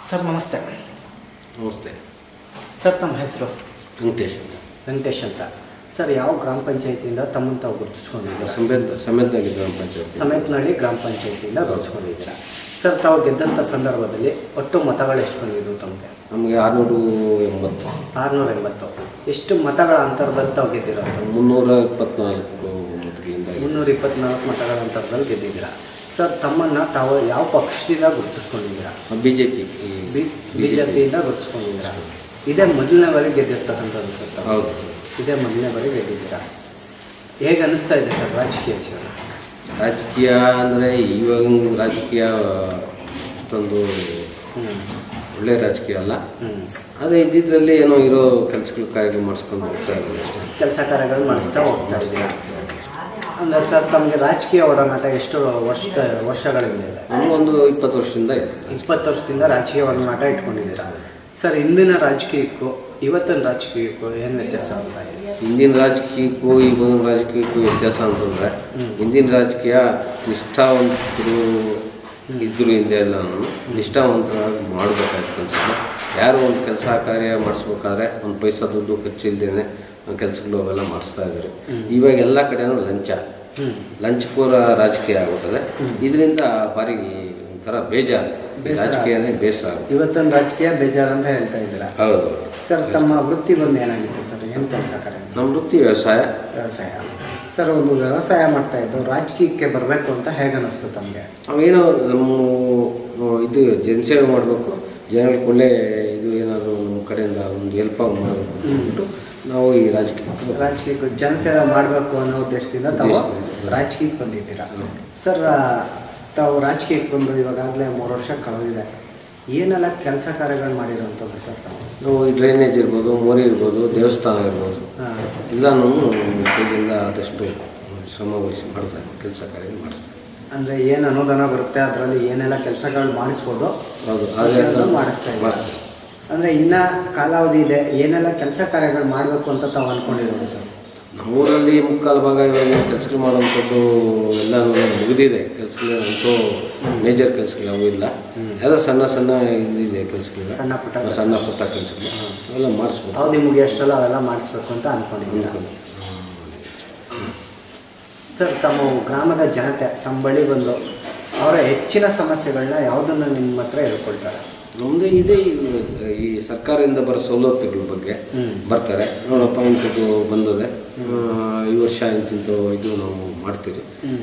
Sir ನಮಸ್ತೆ. ನಮಸ್ತೆ. Sir ತಮ್ಮ ಹೆಸರು? ವೆಂಕಟೇಶ್ ಅಂತ. ವೆಂಕಟೇಶ್ ಅಂತ. ಸರ್ ಯಾವ ಗ್ರಾಮ ಪಂಚಾಯತಿಯಿಂದ ತಮ್ಮನ್ನು ತಾವು ಗುರುತಿಸ್ಕೊಂಡಿದ್ದೀರಾ? ಸಮೇತನಹಳ್ಳಿ ಗ್ರಾಮ ಪಂಚಾಯತ್. ಸಮೇತನಹಳ್ಳಿ ಗ್ರಾಮ ಪಂಚಾಯತಿಯಿಂದ ಗುರುತಿಸ್ಕೊಂಡಿದ್ದೀರಾ. ಸರ್ ತಾವು ಗೆದ್ದಂಥ ಸಂದರ್ಭದಲ್ಲಿ ಒಟ್ಟು ಮತಗಳು ಎಷ್ಟು ಬಂದಿದ್ದು ತಮಗೆ? ನಮಗೆ 680. 680. ಎಷ್ಟು ಮತಗಳ ಅಂತರದಲ್ಲಿ ತಾವು ಗೆದ್ದಿರೋದು? 324 ಮತಗಳಿಂದ. 324 ಮತಗಳ ಅಂತರದಲ್ಲಿ ಗೆದ್ದಿದ್ದೀರಾ. ಸರ್ ತಮ್ಮನ್ನು ತಾವು ಯಾವ ಪಕ್ಷದಿಂದ ಗುರುತಿಸ್ಕೊಂಡಿದ್ದೀರಾ? ಬಿಜೆಪಿ. ಬಿಜೆಪಿಯಿಂದ ಗುರುತಿಸ್ಕೊಂಡಿದ್ದೀರಾ. ಇದೇ ಮೊದಲನೇ ಬಾರಿ ಗೆದ್ದಿರ್ತಕ್ಕಂಥದ್ದು ಸರ್ ತಾವು? ಹೌದು, ಇದೇ ಮೊದಲನೇ ಬಾರಿ ಗೆದ್ದಿದ್ದೀರಾ. ಹೇಗೆ ಅನ್ನಿಸ್ತಾ ಇದೆ ಸರ್ ರಾಜಕೀಯ ಜೀವನ? ರಾಜಕೀಯ ಅಂದರೆ ಇವಾಗಿನ ರಾಜಕೀಯ ಅಷ್ಟೊಂದು ಒಳ್ಳೆಯ ರಾಜಕೀಯ ಅಲ್ಲ. ಅದೇ ಇದ್ದಿದ್ರಲ್ಲಿ ಏನೋ ಇರೋ ಕೆಲಸಗಳು ಕಾರ್ಯಗಳು ಮಾಡಿಸ್ಕೊಂಡು ಹೋಗ್ತಾ ಇದ್ದಾರೆ ಅಷ್ಟೇ. ಕೆಲಸ ಕಾರ್ಯಗಳು ಮಾಡಿಸ್ತಾ ಹೋಗ್ತಾ ಇದ್ದೀರಾ. ಅಂದರೆ ಸರ್ ತಮಗೆ ರಾಜಕೀಯ ಒಡನಾಟ ಎಷ್ಟು ವರ್ಷಗಳಿಂದ ಇದೆ? ನಮಗೊಂದು 20 ವರ್ಷದಿಂದ ಇದೆ. 20 ವರ್ಷದಿಂದ ರಾಜಕೀಯ ಒಡನಾಟ ಇಟ್ಕೊಂಡಿದ್ದೀರಾ. ಸರ್ ಇಂದಿನ ರಾಜಕೀಯಕ್ಕೂ ಇವತ್ತಿನ ರಾಜಕೀಯಕ್ಕೂ ಏನು ವ್ಯತ್ಯಾಸ ಅಂತ ಇದೆ? ಹಿಂದಿನ ರಾಜಕೀಯಕ್ಕೂ ಈಗಿನ ರಾಜಕೀಯಕ್ಕೂ ವ್ಯತ್ಯಾಸ ಅಂತಂದರೆ, ಹಿಂದಿನ ರಾಜಕೀಯ ನಿಷ್ಠಾವಂತರು ಇದ್ದರು. ಹಿಂದೆ ಎಲ್ಲ ನಿಷ್ಠಾವಂತರಾಗಿ ಮಾಡಬೇಕಾಯ್ತು ಕೆಲಸ. ಯಾರು ಒಂದು ಕೆಲಸ ಕಾರ್ಯ ಮಾಡಿಸ್ಬೇಕಾದ್ರೆ ಒಂದು ಪೈಸಾ ದುಡ್ಡು ಖರ್ಚಿಲ್ದೇನೆ ಕೆಲಸಗಳು ಅವೆಲ್ಲ ಮಾಡಿಸ್ತಾ ಇದ್ದಾರೆ. ಇವಾಗ ಎಲ್ಲ ಕಡೆನೂ ಲಂಚಪೂರ ರಾಜಕೀಯ ಆಗ್ಬಿಟ್ಟದೆ. ಇದರಿಂದ ಭಾರಿ ಒಂಥರ ಬೇಜಾರು, ರಾಜಕೀಯನೇ ಬೇಸರ. ಇವತ್ತಿನ ರಾಜಕೀಯ ಬೇಜಾರು ಅಂತ ಹೇಳ್ತಾ ಇದ್ದೀರಾ? ಹೌದು. ಸರ್ ತಮ್ಮ ವೃತ್ತಿ ಬಂದು ಏನಾಗಿತ್ತು ಸರ್? ಏನು ಕೆಲಸ ಕಾರ್ಯ? ನಮ್ಮ ವೃತ್ತಿ ವ್ಯವಸಾಯ. ಸರ್ ಒಂದು ವ್ಯವಸಾಯ ಮಾಡ್ತಾ ಇದ್ದು ರಾಜಕೀಯಕ್ಕೆ ಬರಬೇಕು ಅಂತ ಹೇಗೆ ಅನ್ನಿಸ್ತು ತಮಗೆ? ಅವೇನೋ ನಮ್ಮ ಇದು ಜನಸೇವೆ ಮಾಡಬೇಕು, ಜನಗಳಿಗೆ ಒಳ್ಳೆ ಇದು ಏನಾದರೂ ನಮ್ಮ ಕಡೆಯಿಂದ ಒಂದು ಹೆಲ್ಪ್ ಮಾಡಬೇಕು ಅಂದ್ಬಿಟ್ಟು ನಾವು ಈ ರಾಜಕೀಯಕ್ಕೆ ಜನಸೇವೆ ಮಾಡಬೇಕು ಅನ್ನೋ ಉದ್ದೇಶದಿಂದ ತಾವು ರಾಜಕೀಯಕ್ಕೆ ಬಂದಿದ್ದೀರಾ. ಸರ್ ತಾವು ರಾಜಕೀಯಕ್ಕೆ ಬಂದು ಇವಾಗಲೇ 3 ವರ್ಷ ಕಳೆದಿದೆ. ಏನೆಲ್ಲ ಕೆಲಸ ಕಾರ್ಯಗಳು ಮಾಡಿರೋವಂಥದ್ದು ಸರ್ ತಾವು? ಈ ಡ್ರೈನೇಜ್ ಇರ್ಬೋದು, ಮೋರಿ ಇರ್ಬೋದು, ದೇವಸ್ಥಾನ ಇರ್ಬೋದು, ಎಲ್ಲನೂ ಕೈಯಿಂದ ಆದಷ್ಟು ಶ್ರಮ ವಹಿಸಿ ಮಾಡ್ತಾರೆ, ಕೆಲಸ ಕಾರ್ಯ ಮಾಡಿಸ್ತಾರೆ. ಅಂದರೆ ಏನು ಅನುದಾನ ಬರುತ್ತೆ ಅದರಲ್ಲಿ ಏನೆಲ್ಲ ಕೆಲಸಗಳು ಮಾಡಿಸ್ಬೋದು? ಹೌದು, ಮಾಡಿಸ್ತಾ ಇದ್ದಾರೆ. ಅಂದರೆ ಇನ್ನೂ ಕಾಲಾವಧಿ ಇದೆ, ಏನೆಲ್ಲ ಕೆಲಸ ಕಾರ್ಯಗಳು ಮಾಡಬೇಕು ಅಂತ ತಾವು ಅಂದ್ಕೊಂಡಿರೋದು ಸರ್? ನಮ್ಮೂರಲ್ಲಿ ಮುಕ್ಕಾಲು ಭಾಗ ಇವಾಗ ಕೆಲಸಗಳು ಮಾಡೋಂಥದ್ದು ಎಲ್ಲನೂ ಮುಗಿದಿದೆ. ಕೆಲಸಗಳಂತೂ ಮೇಜರ್ ಕೆಲಸಗಳು ಇಲ್ಲ. ಎಲ್ಲ ಸಣ್ಣ ಸಣ್ಣ ಇದಿದೆ ಕೆಲಸಗಳು, ಸಣ್ಣ ಪುಟ್ಟ ಕೆಲಸಗಳು ಅವೆಲ್ಲ ಮಾಡಿಸ್ಬೇಕು. ಅವಧಿ ಮುಗಿಯೋಷ್ಟಲ್ಲ ಅವೆಲ್ಲ ಮಾಡಿಸ್ಬೇಕು ಅಂತ ಅಂದ್ಕೊಂಡಿದ್ದೀನಿ. ಸರ್ ತಮ್ಮ ಗ್ರಾಮದ ಜನತೆ ತಮ್ಮ ಬಳಿ ಬಂದು ಅವರ ಹೆಚ್ಚಿನ ಸಮಸ್ಯೆಗಳನ್ನ ಯಾವುದನ್ನು ನಿಮ್ಮ ಹತ್ರ ಹೇಳ್ಕೊಳ್ತಾರೆ? ನಮ್ಮದೇ ಇದೆ ಈ ಸರ್ಕಾರದಿಂದ ಬರೋ ಸವಲತ್ತುಗಳ ಬಗ್ಗೆ ಬರ್ತಾರೆ. ನೋಡಪ್ಪ ಇಂಥದ್ದು ಬಂದದೆ, ಈ ವರ್ಷ ಇಂತಿಂಥ ಇದು ನಾವು ಮಾಡ್ತೀರಿ,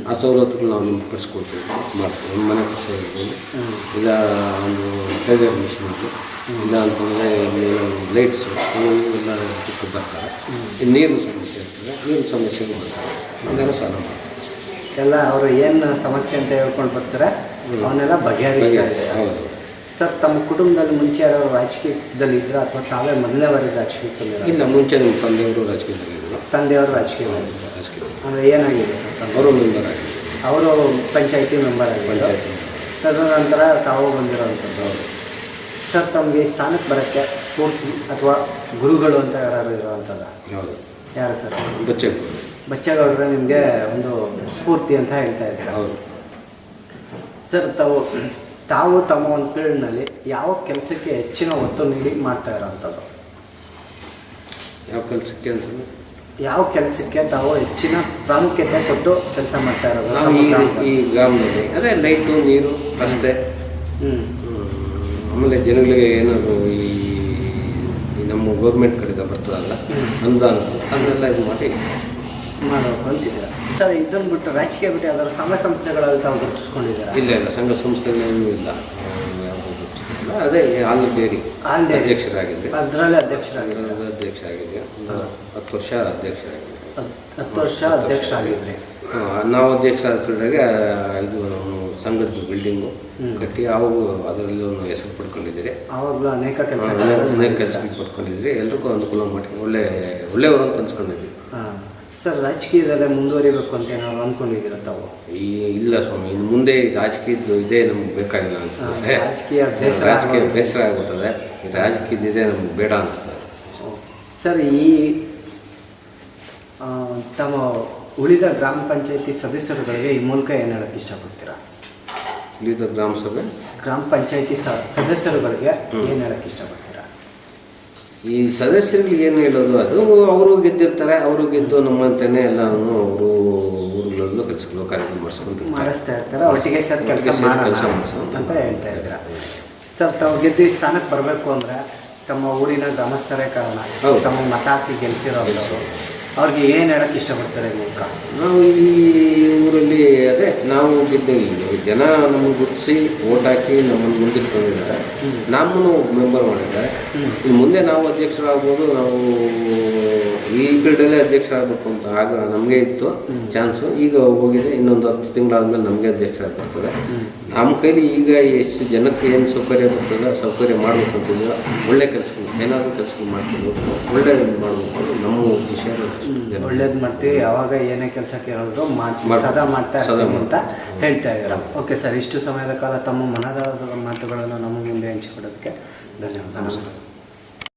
ಆ ಸವಲತ್ತುಗಳು ನಾವು ನಿಮ್ಗೆ ಪಡಿಸ್ಕೊಡ್ತೀವಿ, ಮಾಡ್ತೀವಿ. ನಮ್ಮ ಮನೆ ಖರ್ಚು ಇರ್ಬೋದು, ಇಲ್ಲ ಒಂದು ಟೈಲರ್ ಮಿಷಿನ್ ಇತ್ತು, ಇಲ್ಲ ಅಂತಂದರೆ ಇಲ್ಲಿ ಲೈಟ್ಸು ಇವೆಲ್ಲ ಬಿಟ್ಟು ಬರ್ತಾರೆ. ನೀರಿನ ಸಮಸ್ಯೆ ಇರ್ತದೆ, ನೀರಿನ ಸಮಸ್ಯೆಗಳು ಮಾಡ್ತಾರೆ, ಹಂಗೆಲ್ಲ ಸಾಲ ಮಾಡ್ತಾರೆ. ಎಲ್ಲ ಅವರು ಏನು ಸಮಸ್ಯೆ ಅಂತ ಹೇಳ್ಕೊಂಡು ಬರ್ತಾರೆ ಅವನ್ನೆಲ್ಲ ಬಗೆಹರಿಸ್ತಾರೆ. ಹೌದು. ಸರ್ ತಮ್ಮ ಕುಟುಂಬದಲ್ಲಿ ಮುಂಚೆ ಯಾರು ರಾಜಕೀಯದಲ್ಲಿ ಇದ್ದರು ಅಥವಾ ತಾವೇ ಮೊದಲನೇ ಬಾರಿ ರಾಜಕೀಯದಲ್ಲಿ? ಇಲ್ಲ, ಮುಂಚೆ ನಮ್ಮ ತಂದೆಯವರು ರಾಜಕೀಯದಲ್ಲಿದ್ದರು. ತಂದೆಯವರು ರಾಜಕೀಯದಲ್ಲಿ ಅಂದರೆ ಏನಾಗಿದೆ ಸರ್? ಅವರು ಮೆಂಬರ್ ಆಗಿದ್ದರು. ಅವರು ಪಂಚಾಯತಿ ಮೆಂಬರ್ ಆಗಿದ್ದರು. ತದನಂತರ ತಾವು ಬಂದಿರೋವಂಥದ್ದು. ಸರ್ ತಮಗೆ ಈ ಸ್ಥಾನಕ್ಕೆ ಬರೋಕ್ಕೆ ಸ್ಫೂರ್ತಿ ಅಥವಾ ಗುರುಗಳು ಅಂತ ಯಾರು ಇರೋವಂಥದ್ದು? ಹೌದು. ಯಾರು ಸರ್? ಬಚ್ಚೇಗೌಡರು ನಿಮಗೆ ಒಂದು ಸ್ಫೂರ್ತಿ ಅಂತ ಹೇಳ್ತಾ ಇದ್ದಾರೆ. ಹೌದು. ಸರ್ ತಾವು ತಮ್ಮ ಒಂದು ಪೀರಿಯಡ್ನಲ್ಲಿ ಯಾವ ಕೆಲಸಕ್ಕೆ ಹೆಚ್ಚಿನ ಒತ್ತು ನೀಡಿ ಮಾಡ್ತಾ ಇರೋವಂಥದ್ದು? ಯಾವ ಕೆಲಸಕ್ಕೆ ಅಂತಂದರೆ ಯಾವ ಕೆಲಸಕ್ಕೆ ತಾವು ಹೆಚ್ಚಿನ ಪ್ರಾಮುಖ್ಯತೆ ಕೊಟ್ಟು ಕೆಲಸ ಮಾಡ್ತಾ ಇರೋದು? ಈ ಗ್ರಾಮದಲ್ಲಿ ಅದೇ ಲೈಟು, ನೀರು, ರಸ್ತೆ, ಆಮೇಲೆ ಜನಗಳಿಗೆ ಏನಾದರೂ ಈ ನಮ್ಮ ಗೌರ್ಮೆಂಟ್ ಕಡೆಯಿಂದ ಬರ್ತದಲ್ಲ ಅನುದಾನ, ಅದನ್ನೆಲ್ಲ ಇದು ಮಾಡಿ ಮಾಡಬೇಕು ಅಂತಿದ್ದೀರಾ. ಸರ್ ಇದನ್ನು ಬಿಟ್ಟು ರಾಜಕೀಯ ಬಿಟ್ಟು ಯಾವ್ದಾದ್ರು ಸಂಘ ಸಂಸ್ಥೆಗಳಲ್ಲಿ ತಾವು ಗುರುತಿಸ್ಕೊಂಡಿದ್ದೀರಾ? ಇಲ್ಲ, ಸಂಘ ಸಂಸ್ಥೆಗಳೇನೂ ಇಲ್ಲ. ಅದೇ ಆಲ್ಬೇರಿ ಅಧ್ಯಕ್ಷರಾಗಿದ್ದೆ. ಅದರಲ್ಲೇ ಅಧ್ಯಕ್ಷರಾಗಿದ್ದೆ. 10 ವರ್ಷ ಅಧ್ಯಕ್ಷರಾಗಿದ್ದೆ. 10 ವರ್ಷ ಅಧ್ಯಕ್ಷರಾಗಿದ್ರಿ. ನಾವು ಅಧ್ಯಕ್ಷ ಆದಾಗ ಇದು ಸಂಘದ ಬಿಲ್ಡಿಂಗು ಕಟ್ಟಿ ಅವು ಅದರಲ್ಲಿ ಒಂದು ಹೆಸರು ಪಡ್ಕೊಂಡಿದ್ದೀರಿ. ಆವಾಗಲೂ ಅನೇಕ ಕೆಲಸಗಳು ಪಡ್ಕೊಂಡಿದ್ರಿ. ಎಲ್ರಿಗೂ ಅನುಕೂಲ ಮಾಡಿ ಒಳ್ಳೆಯವರು ಅಂತ ಅನ್ಸ್ಕೊಂಡಿದ್ವಿ. ಸರ್ ರಾಜಕೀಯದಲ್ಲೇ ಮುಂದುವರಿಬೇಕು ಅಂತ ಏನಾದ್ರು ಅಂದ್ಕೊಂಡಿದ್ದೀರ ತಾವು? ಇಲ್ಲ ಸ್ವಾಮಿ, ಇನ್ನು ಮುಂದೆ ರಾಜಕೀಯದ್ದು ಇದೇ ನಮ್ಗೆ ಬೇಕಾಗಿಲ್ಲ ಅನಿಸ್ತದೆ. ರಾಜಕೀಯ ಬೇಸರ ಆಗ್ಬಿಟ್ಟದೆ. ರಾಜಕೀಯದಿದೆ ನಮ್ಗೆ ಬೇಡ ಅನಿಸ್ತದೆ. ಸರ್ ಈ ತಮ್ಮ ಉಳಿದ ಗ್ರಾಮ ಪಂಚಾಯತಿ ಸದಸ್ಯರುಗಳಿಗೆ ಈ ಮೂಲಕ ಏನು ಹೇಳೋಕ್ಕೆ ಇಷ್ಟಪಡ್ತೀರಾ? ಉಳಿದ ಗ್ರಾಮ ಗ್ರಾಮ ಪಂಚಾಯತಿ ಸದಸ್ಯರುಗಳಿಗೆ ಏನು ಹೇಳಕ್ಕೆ ಇಷ್ಟಪಡ್ತೀರಾ? ಈ ಸದಸ್ಯರಿಗೆ ಏನು ಹೇಳೋದು, ಅದು ಅವರು ಗೆದ್ದಿರ್ತಾರೆ, ಅವರು ಗೆದ್ದು ನಮ್ಮಂತೆಯೇ ಎಲ್ಲನೂ ಅವರು ಊರುಗಳಲ್ಲೂ ಕೆಲಸಗಳು ಕಾರ್ಯಕ್ರಮ ಮಾಡಿಸ್ತಾ ಇರ್ತಾರೆ, ಒಟ್ಟಿಗೆ ಸರ್ ಕೆಲಸ ಅಂತ ಹೇಳ್ತಾ ಇದ್ದೀರಾ. ಸರ್ ತಾವು ಗೆದ್ದು ಈ ಸ್ಥಾನಕ್ಕೆ ಬರಬೇಕು ಅಂದರೆ ತಮ್ಮ ಊರಿನ ಗ್ರಾಮಸ್ಥರೇ ಕಾರಣ. ತಮ್ಮ ಮತ ಹಾಕಿ ಗೆಲ್ಸಿರೋರು ಅವ್ರಿಗೆ ಏನು ಹೇಳಕ್ಕೆ ಇಷ್ಟಪಡ್ತಾರೆ ಮೂಲಕ? ನಾವು ಈ ಊರಲ್ಲಿ ಅದೇ ನಾವು ಜನ ನಮಗೆ ಗುರುತಿಸಿ ಓಟ್ ಹಾಕಿ ನಮ್ಮನ್ನು ಮುಂದಕ್ಕೆ ತಂದಿದ್ದಾರೆ, ನಮ್ಮನ್ನು ಮೆಂಬರ್ ಮಾಡಿದ್ದಾರೆ. ಇನ್ನು ಮುಂದೆ ನಾವು ಅಧ್ಯಕ್ಷರಾಗ್ಬೋದು, ನಾವು ಈ ಪೀರಿಯಡಲ್ಲೇ ಅಧ್ಯಕ್ಷರಾಗಬೇಕು ಅಂತ ಆಗ ನಮಗೆ ಇತ್ತು ಚಾನ್ಸು. ಈಗ ಹೋಗಿದೆ, ಇನ್ನೊಂದು 10 ತಿಂಗಳಾದ್ಮೇಲೆ ನಮಗೆ ಅಧ್ಯಕ್ಷರಾಗಿ ಬರ್ತದೆ. ನಮ್ಮ ಕೈಲಿ ಈಗ ಎಷ್ಟು ಜನಕ್ಕೆ ಏನು ಸೌಕರ್ಯ ಬರ್ತದೆ ಸೌಕರ್ಯ ಮಾಡಬೇಕು ಅಂತಿದ್ದೀರ, ಒಳ್ಳೆ ಕೆಲಸಗಳು ಏನಾದರೂ ಕೆಲಸಗಳು ಮಾಡ್ತೀವಿ, ಒಳ್ಳೆಯದು ಮಾಡಬೇಕು ನಮ್ಮ ಉದ್ದೇಶ. ಒಳ್ಳೇದು ಮಾಡ್ತೀವಿ, ಯಾವಾಗ ಏನೇ ಕೆಲಸ ಕೇಳಿದ್ರು ಸದಾ ಮಾಡ್ತಾ ಇರ್ತೀವಿ ಅಂತ ಹೇಳ್ತಾ ಇದ್ದೀರಾ. ಓಕೆ ಸರ್, ಇಷ್ಟು ಸಮಯದ ಕಾಲ ತಮ್ಮ ಮನದಾಳದ ಮಾತುಗಳನ್ನು ನಮ್ಮ ಮುಂದೆ ಹಂಚಿಕೊಡೋದಕ್ಕೆ ಧನ್ಯವಾದ. ನಮಸ್ಕಾರ.